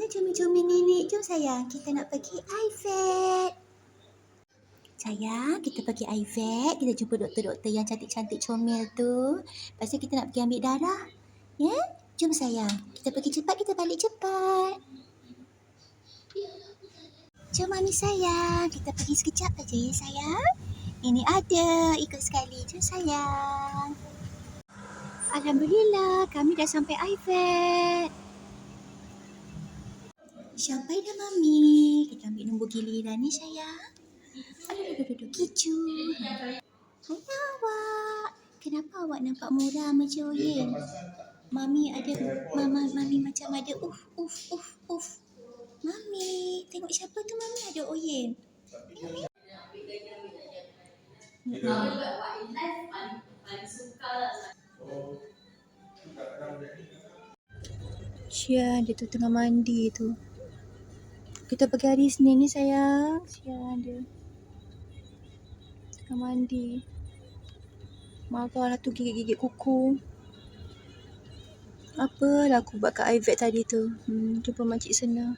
Mana comel-comel nenek? Jom sayang, kita nak pergi IVET. Sayang, kita pergi IVET. Kita jumpa doktor-doktor yang cantik-cantik comel tu. Lepas tu kita nak pergi ambil darah. Ya? Jom sayang, kita pergi cepat, kita balik cepat. Jom mami sayang, kita pergi sekejap aja ya sayang. Ini ada, ikut sekali. Jom sayang. Alhamdulillah, kami dah sampai IVET. Sampai dah mami. Kita ambil nombor giliran ni sayang. Aduh, kicu. Hai awak. Kenapa awak nampak murah macam Oyen? Mami macam ada uf. Mami, tengok siapa tu mami ada Oyen. Sian, dia tu tengah mandi tu. Kita pergi hari Isnin ni sayang. Sian dia. Tengah mandi. Marahlah tu gigit-gigit kuku. Apalah aku buat kat IVET tadi tu. Jumpa Makcik Sena.